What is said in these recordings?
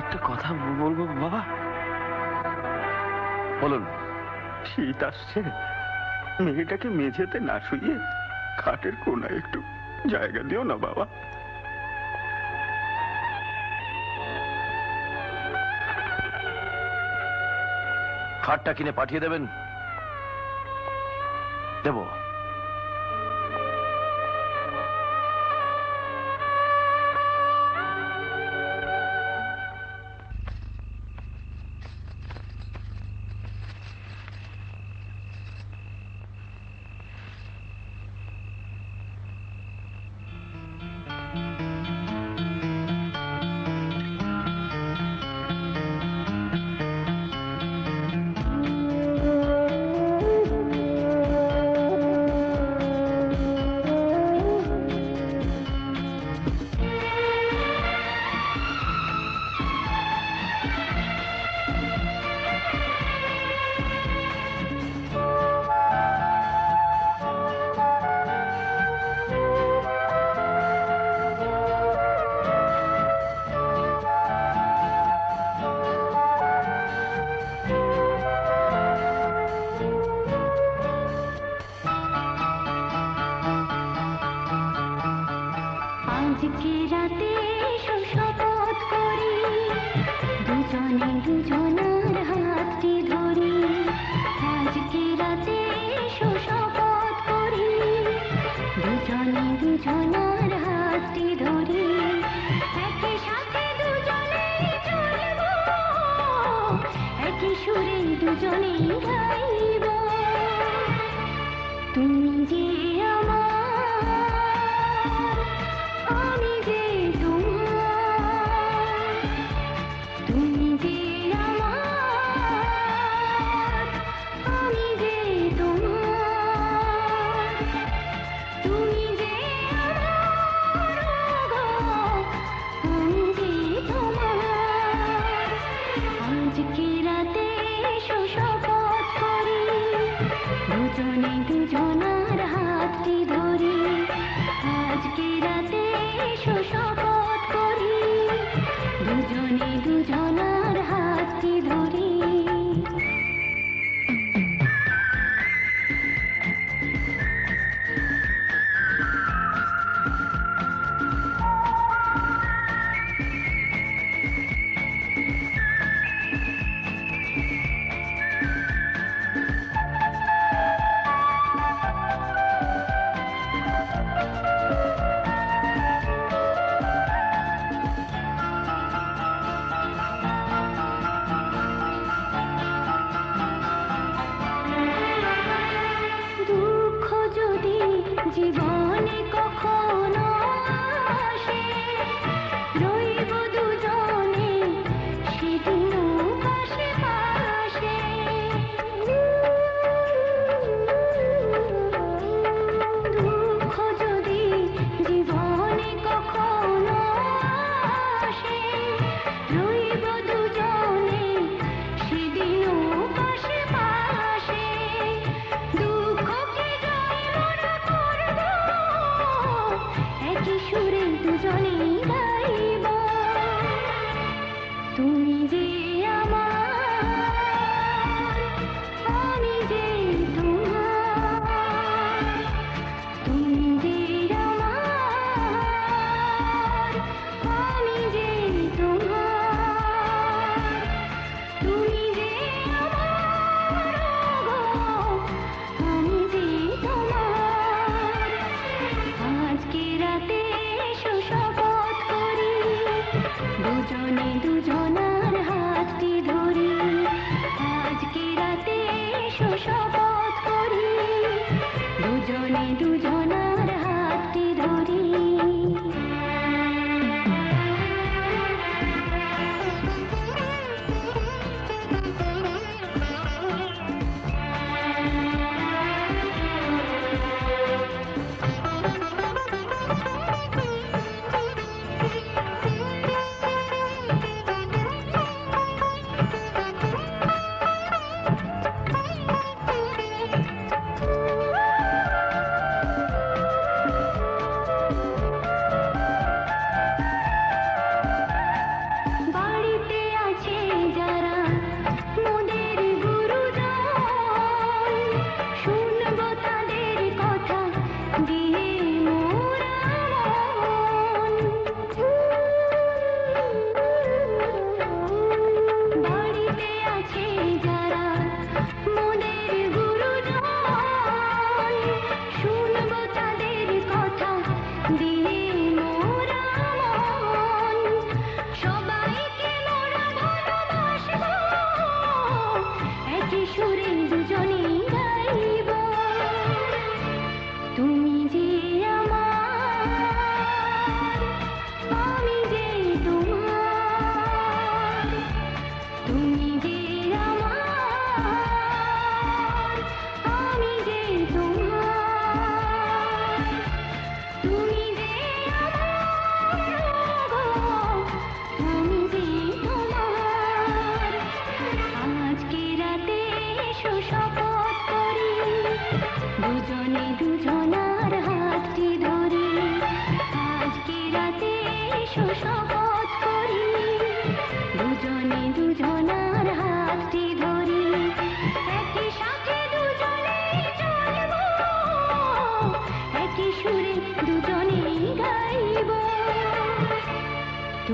একটা কথা বলবো বাবা? বলুন। শীত আসছে, মেয়েটাকে মেঝেতে না শুয়ে খাটের কোনায় একটু জায়গা দিও না বাবা। খাটটা কিনে পাঠিয়ে দেবেন? দেব।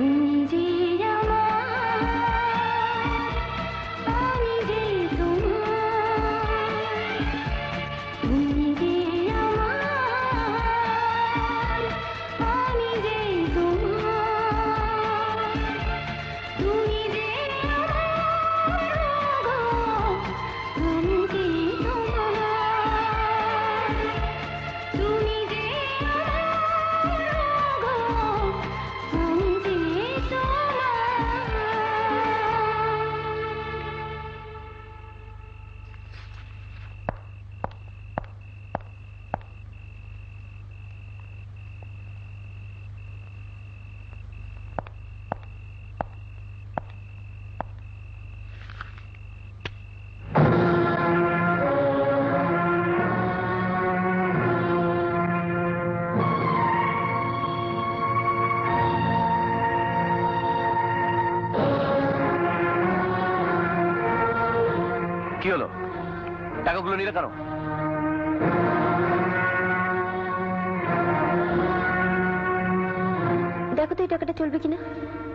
তুমি যে আমার, আমি যে তোমার, তুমি যে আমার, আমি যে তোমার, তুমি যে আমার গো, আমি যে তোমার, তুমি যে আমার গো, আমি যে কি হলো? টাকাগুলো নিলে কেন? দেখো তো এই টাকাটা চলবে কিনা।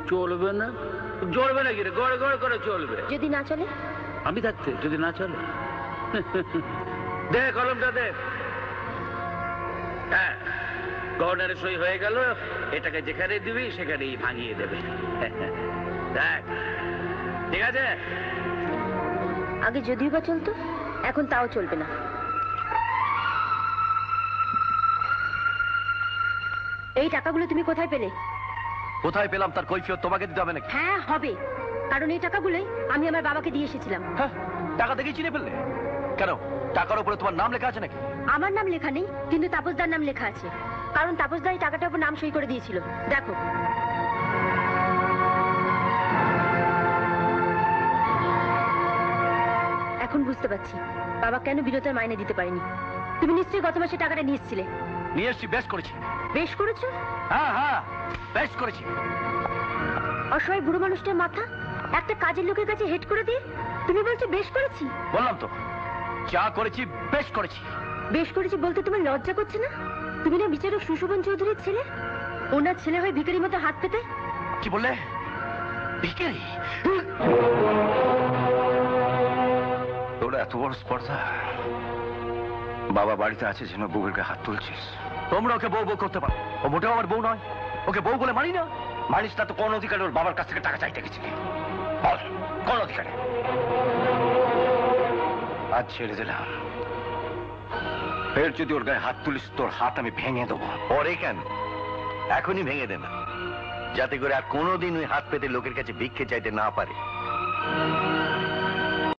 চলবে না? চলবে নাকি রে? গড় গড় করে চলবে। যদি না চলে? আমি থাকতে যদি না চলে? দে কলমটা দে। হ্যাঁ, গভর্নরের সই হয়ে গেল। এটাকে যেখানে দিবি সেখানেই ভাঙিয়ে দেবে। দেখ, ঠিক আছে? আগে যদিও বা চলতো, এখন তাও চলবে না। এই টাকাগুলো তুমি কোথায় পেলে? কোথায় পেলাম তার কৈফিয়ত তোমাকে দিতে হবে নাকি? হ্যাঁ হবে, কারণ এই টাকাগুলোই আমি আমার বাবাকে দিয়ে এসেছিলাম। হ্যাঁ, টাকা দেখেই চিনে ফেললে কেন? টাকার উপরে তোমার নাম লেখা আছে নাকি? আমার নাম লেখা নেই, কিন্তু তাপসদার নাম লেখা আছে, কারণ তাপসদা এই টাকাটার উপর নাম সই করে দিয়েছিল। দেখো। এখন বুঝতে পারছি বাবা কেন বিরতার মাইনে দিতে পারেনি। তুমি নিশ্চয়ই গত মাসে টাকাটা নিয়ে এসেছিলে। নিয়ে এসছি, বেশ করেছি। বেশ করেছো? হ্যাঁ হ্যাঁ, বেশ করেছি। অসহায় বুড়ো মানুষটার মাথা একটা কাজের লোকের কাছে হেড করে দিয়ে তুমি বলছো বেশ করেছি? বললাম তো, যা করেছি বেশ করেছি। বেশ করেছি বলতে তোমার লজ্জা করছে না? তুমি না বিচারক সুশোভন চৌধুরীর ছেলে, ওনার ছেলে হয়ে ভিখারির মতো হাত পেতে। কি বললে? ভিখারি? তোরা এত বড় স্পর্ধা, বাবা বাড়িতে আছে যেন বউকে হাত তুলছিস। তোমরা ওকে বউ বউ করতে পারো, ও মোটেও আমার বউ নয়। ওকে বউ বলে মানি না। মানিস না তো কোন অধিকারে ওর বাবার কাছ থেকে টাকা চাইতে গেছিলি? বল, কোন অধিকারে? আজ ছেড়ে দিলাম, ফের যদি ওর গায়ে হাত তুলিস তোর হাত আমি ভেঙে দেবো। পরে কেন, এখনই ভেঙে দে না, যাতে করে আর কোনোদিন ওই হাত পেতে লোকের কাছে ভিক্ষে চাইতে না পারে।